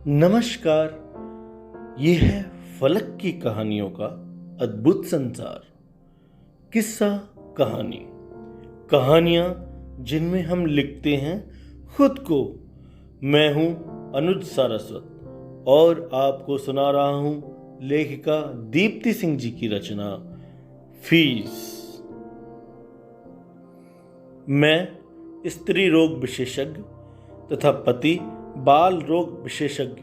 नमस्कार। ये है फलक की कहानियों का अद्भुत संसार। किस्सा कहानी, कहानियाँ जिनमें हम लिखते हैं खुद को। मैं हूँ अनुज सारस्वत और आपको सुना रहा हूँ लेखिका दीप्ति सिंह जी की रचना फीस। मैं स्त्री रोग विशेषज्ञ तथा पति बाल रोग विशेषज्ञ।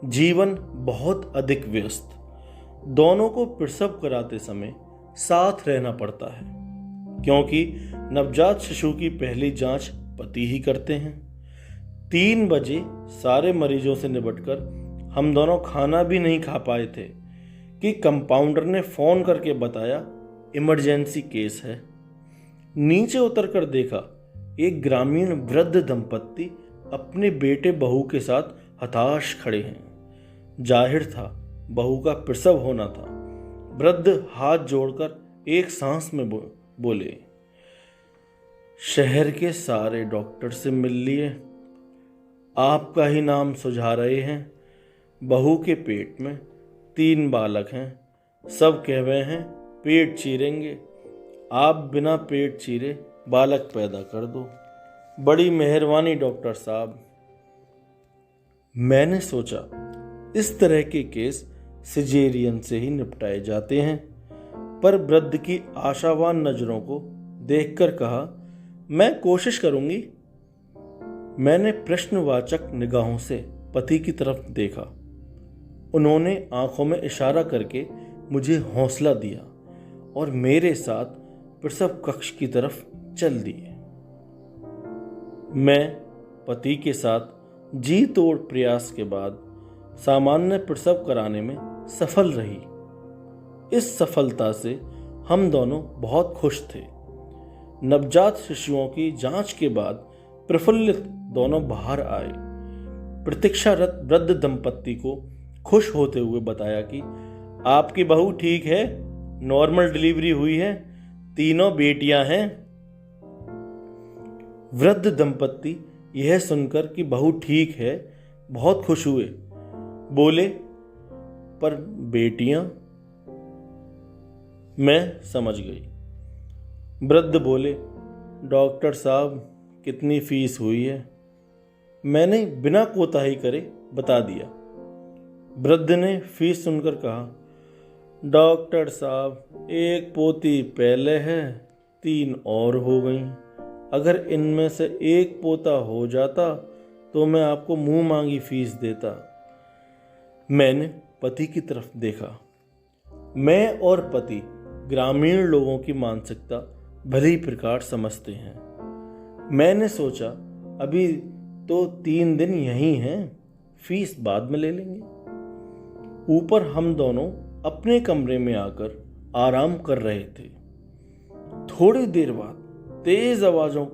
जीवन बहुत अधिक व्यस्त। दोनों को प्रसव कराते समय साथ रहना पड़ता है, क्योंकि नवजात शिशु की पहली जांच पति ही करते हैं। 3 बजे सारे मरीजों से निपटकर हम दोनों खाना भी नहीं खा पाए थे कि कंपाउंडर ने फोन करके बताया इमरजेंसी केस है। नीचे उतरकर देखा, एक ग्रामीण वृद्ध दंपत्ति अपने बेटे बहू के साथ हताश खड़े हैं। जाहिर था बहू का प्रसव होना था। वृद्ध हाथ जोड़कर एक सांस में बोले, शहर के सारे डॉक्टर से मिल लिए, आपका ही नाम सुझा रहे हैं। बहू के पेट में 3 बालक हैं। सब कह रहे हैं पेट चीरेंगे, आप बिना पेट चीरे बालक पैदा कर दो। बड़ी मेहरबानी डॉक्टर साहब। मैंने सोचा इस तरह के केस सिजेरियन से ही निपटाए जाते हैं, पर वृद्ध की आशावान नजरों को देखकर कहा, मैं कोशिश करूंगी। मैंने प्रश्नवाचक निगाहों से पति की तरफ देखा। उन्होंने आंखों में इशारा करके मुझे हौसला दिया और मेरे साथ प्रसव कक्ष की तरफ चल दिए। मैं पति के साथ जी तोड़ प्रयास के बाद सामान्य प्रसव कराने में सफल रही। इस सफलता से हम दोनों बहुत खुश थे। नवजात शिशुओं की जांच के बाद प्रफुल्लित दोनों बाहर आए। प्रतीक्षारत वृद्ध दंपत्ति को खुश होते हुए बताया कि आपकी बहू ठीक है, नॉर्मल डिलीवरी हुई है, 3 बेटियां हैं। वृद्ध दंपत्ति यह सुनकर कि बहू ठीक है बहुत खुश हुए। बोले, पर बेटियां? मैं समझ गई। वृद्ध बोले, डॉक्टर साहब कितनी फीस हुई है? मैंने बिना कोताही करे बता दिया। वृद्ध ने फीस सुनकर कहा, डॉक्टर साहब 1 पोती पहले है, 3 और हो गई। अगर इनमें से 1 पोता हो जाता तो मैं आपको मुंह मांगी फीस देता। मैंने पति की तरफ देखा। मैं और पति ग्रामीण लोगों की मानसिकता भली प्रकार समझते हैं। मैंने सोचा अभी तो 3 दिन यहीं हैं, फीस बाद में ले लेंगे। ऊपर हम दोनों अपने कमरे में आकर आराम कर रहे थे। थोड़ी देर बाद तेज आवाजों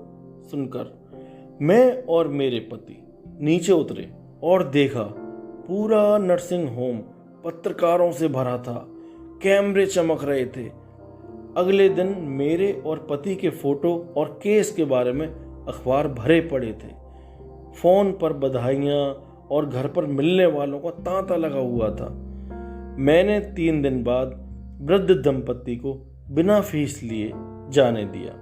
सुनकर मैं और मेरे पति नीचे उतरे और देखा पूरा नर्सिंग होम पत्रकारों से भरा था। कैमरे चमक रहे थे। अगले दिन मेरे और पति के फोटो और केस के बारे में अखबार भरे पड़े थे। फोन पर बधाइयाँ और घर पर मिलने वालों का तांता लगा हुआ था। मैंने 3 दिन बाद वृद्ध दंपत्ति को बिना फीस लिए जाने दिया,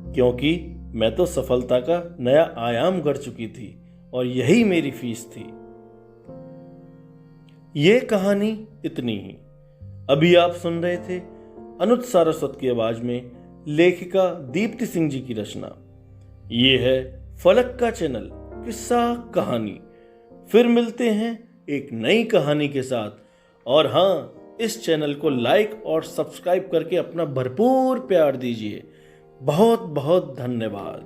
क्योंकि मैं तो सफलता का नया आयाम कर चुकी थी और यही मेरी फीस थी। ये कहानी इतनी ही। अभी आप सुन रहे थे अनुज सारस्वत की आवाज में लेखिका दीप्ति सिंह जी की रचना। ये है फलक का चैनल किस्सा कहानी। फिर मिलते हैं एक नई कहानी के साथ। और हाँ, इस चैनल को लाइक और सब्सक्राइब करके अपना भरपूर प्यार दीजिए। बहुत बहुत धन्यवाद।